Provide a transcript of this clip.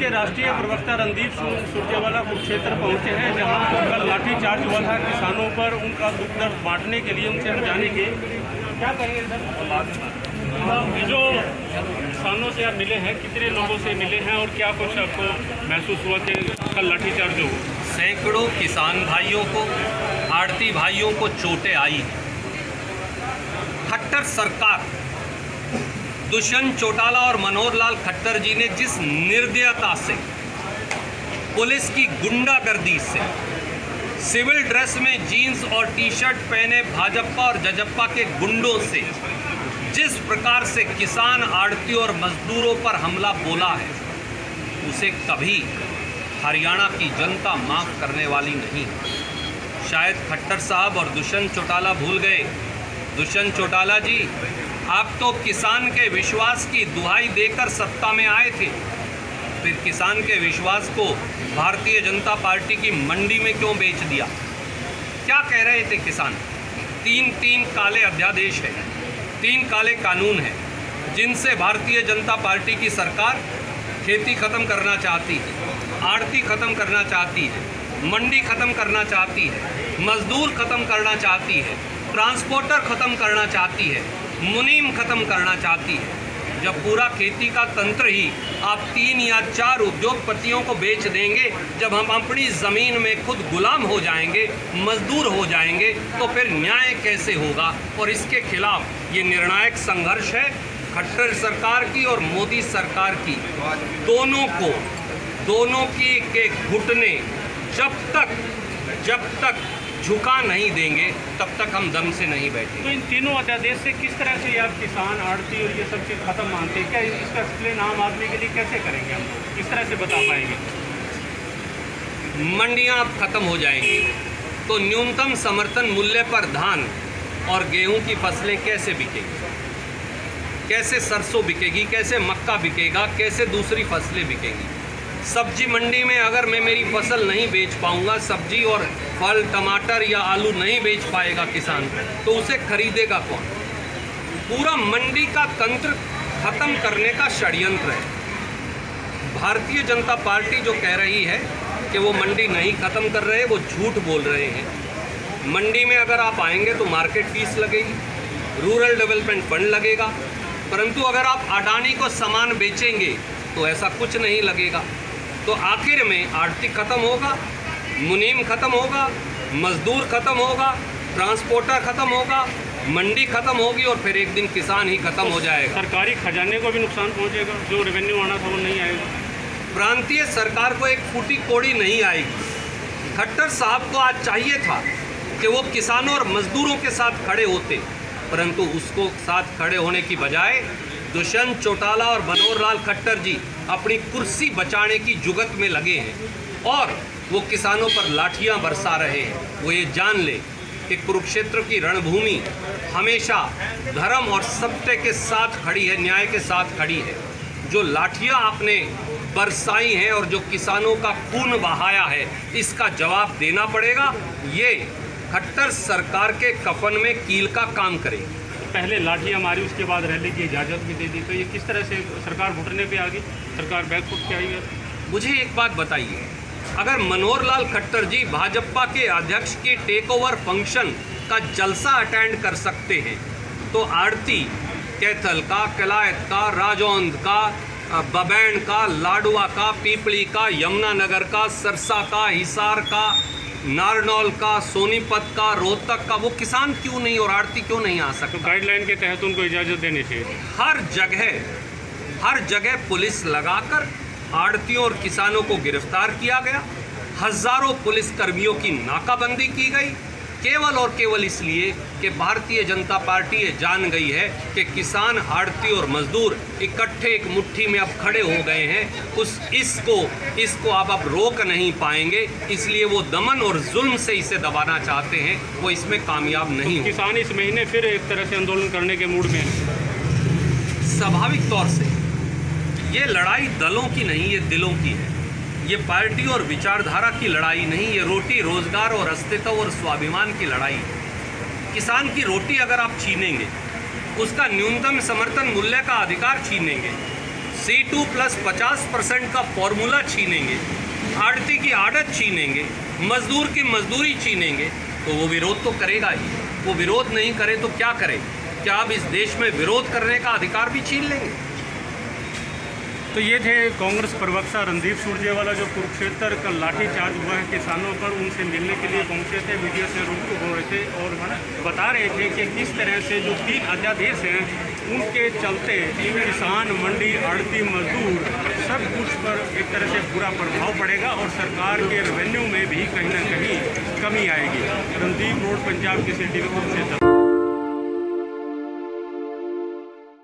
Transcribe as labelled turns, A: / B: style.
A: के राष्ट्रीय प्रवक्ता रणदीप सुरजेवाला कुरुक्षेत्र पहुंचे हैं, जहां कल लाठीचार्ज हुआ था किसानों पर। उनका दुख दर्द बांटने के लिए उनसे हम जानेंगे क्या कहेंगे सर। ये जो किसानों से आप मिले हैं, कितने लोगों से मिले हैं और क्या कुछ आपको महसूस हुआ कि कल लाठीचार्ज हो?
B: सैकड़ों किसान भाइयों को, आड़ती भाइयों को चोटें आई। खट्टर सरकार, दुष्यंत चौटाला और मनोहर लाल खट्टर जी ने जिस निर्दयता से, पुलिस की गुंडागर्दी से, सिविल ड्रेस में जीन्स और टी शर्ट पहने भाजपा और जजप्पा के गुंडों से जिस प्रकार से किसान, आड़ती और मजदूरों पर हमला बोला है, उसे कभी हरियाणा की जनता माफ करने वाली नहीं। शायद खट्टर साहब और दुष्यंत चौटाला भूल गए। दुष्यंत चौटाला जी, आप तो किसान के विश्वास की दुहाई देकर सत्ता में आए थे, फिर किसान के विश्वास को भारतीय जनता पार्टी की मंडी में क्यों बेच दिया? क्या कह रहे थे किसान? तीन काले अध्यादेश है, 3 काले कानून हैं, जिनसे भारतीय जनता पार्टी की सरकार खेती ख़त्म करना चाहती है, आड़ती ख़त्म करना चाहती है, मंडी ख़त्म करना चाहती है, मजदूर ख़त्म करना चाहती है, ट्रांसपोर्टर ख़त्म करना चाहती है, मुनीम ख़त्म करना चाहती है। जब पूरा खेती का तंत्र ही आप 3 या 4 उद्योगपतियों को बेच देंगे, जब हम अपनी ज़मीन में खुद गुलाम हो जाएंगे, मजदूर हो जाएंगे, तो फिर न्याय कैसे होगा? और इसके खिलाफ ये निर्णायक संघर्ष है खट्टर सरकार की और मोदी सरकार की। दोनों के घुटने जब तक झुका नहीं देंगे, तब तक हम दम से नहीं बैठेंगे।
A: तो इन तीनों अध्यादेश से किस तरह से आप किसान, आड़ती और ये सब चीज़ खत्म मानते हैं? क्या इसका एक्सप्लेन आम आदमी के लिए कैसे करेंगे? हम किस तरह से बता पाएंगे?
B: मंडियां अब खत्म हो जाएंगी तो न्यूनतम समर्थन मूल्य पर धान और गेहूं की फसलें कैसे बिकेगी? कैसे सरसों बिकेगी? कैसे मक्का बिकेगा? कैसे दूसरी फसलें बिकेंगी? सब्जी मंडी में अगर मैं मेरी फसल नहीं बेच पाऊंगा, सब्जी और फल, टमाटर या आलू नहीं बेच पाएगा किसान, तो उसे खरीदेगा कौन? पूरा मंडी का तंत्र खत्म करने का षड्यंत्र है। भारतीय जनता पार्टी जो कह रही है कि वो मंडी नहीं खत्म कर रहे, वो झूठ बोल रहे हैं। मंडी में अगर आप आएंगे तो मार्केट फीस लगेगी, रूरल डेवलपमेंट फंड लगेगा, परंतु अगर आप अडानी को सामान बेचेंगे तो ऐसा कुछ नहीं लगेगा। तो आखिर में आड़ती खत्म होगा, मुनीम खत्म होगा, मजदूर खत्म होगा, ट्रांसपोर्टर खत्म होगा, मंडी खत्म होगी और फिर एक दिन किसान ही खत्म हो जाएगा।
A: सरकारी खजाने को भी नुकसान पहुंचेगा, जो रेवेन्यू आना था वो नहीं आएगा।
B: प्रांतीय सरकार को एक फूटी कोड़ी नहीं आएगी। खट्टर साहब को आज चाहिए था कि वो किसानों और मजदूरों के साथ खड़े होते, परंतु उसको साथ खड़े होने की बजाय दुष्यंत चौटाला और मनोहर लाल खट्टर जी अपनी कुर्सी बचाने की जुगत में लगे हैं और वो किसानों पर लाठियां बरसा रहे हैं। वो ये जान ले कि कुरुक्षेत्र की रणभूमि हमेशा धर्म और सत्य के साथ खड़ी है, न्याय के साथ खड़ी है। जो लाठियां आपने बरसाई हैं और जो किसानों का खून बहाया है, इसका जवाब देना पड़ेगा। ये खट्टर सरकार के कफन में कील का काम करेगी।
A: पहले लाठियां मारी, उसके बाद रैली की इजाज़त भी दे दी, तो ये किस तरह से सरकार घुटने पे आ गई? सरकार बैकफुट पे आई है।
B: मुझे एक बात बताइए, अगर मनोहर लाल खट्टर जी भाजपा के अध्यक्ष के टेक ओवर फंक्शन का जलसा अटेंड कर सकते हैं, तो आड़ती कैथल का, कलायत का, राजौंद का, बबैंड का, लाडवा का, पीपली का, यमुनानगर का, सरसा का, हिसार का, नारनौल का, सोनीपत का, रोहतक का, वो किसान क्यों नहीं और आड़ती क्यों नहीं आ सकता?
A: तो गाइडलाइन के तहत उनको इजाज़त देनी चाहिए।
B: हर जगह पुलिस लगाकर आड़तियों और किसानों को गिरफ्तार किया गया। हजारों पुलिस कर्मियों की नाकाबंदी की गई, केवल और केवल इसलिए कि भारतीय जनता पार्टी ये जान गई है कि किसान, आड़ती और मजदूर इकट्ठे एक मुट्ठी में अब खड़े हो गए हैं। इसको आप अब रोक नहीं पाएंगे, इसलिए वो दमन और जुल्म से इसे दबाना चाहते हैं, वो इसमें कामयाब नहीं हो।
A: किसान इस महीने फिर एक तरह से आंदोलन करने के मूड में है।
B: स्वाभाविक तौर से ये लड़ाई दलों की नहीं, ये दिलों की है। ये पार्टी और विचारधारा की लड़ाई नहीं, ये रोटी, रोजगार और अस्तित्व और स्वाभिमान की लड़ाई है। किसान की रोटी अगर आप छीनेंगे, उसका न्यूनतम समर्थन मूल्य का अधिकार छीनेंगे, C2 प्लस 50% का फॉर्मूला छीनेंगे, आड़ती की आड़त छीनेंगे, मजदूर की मजदूरी छीनेंगे, तो वो विरोध तो करेगा ही। वो विरोध नहीं करे तो क्या करे? क्या आप इस देश में विरोध करने का अधिकार भी छीन लेंगे?
A: तो ये थे कांग्रेस प्रवक्ता रणदीप सुरजेवाला, जो कुरुक्षेत्र का लाठीचार्ज हुआ है किसानों पर, उनसे मिलने के लिए पहुंचे थे, मीडिया से रूबरू हो रहे थे और बता रहे थे कि किस तरह से जो 3 अध्यादेश हैं उनके चलते किसान, मंडी, आड़ती, मजदूर सब कुछ पर एक तरह से बुरा प्रभाव पड़ेगा और सरकार के रेवेन्यू में भी कहीं ना कहीं कमी आएगी। रणदीप रोड, पंजाब की सिटी, कुरुक्षेत्र।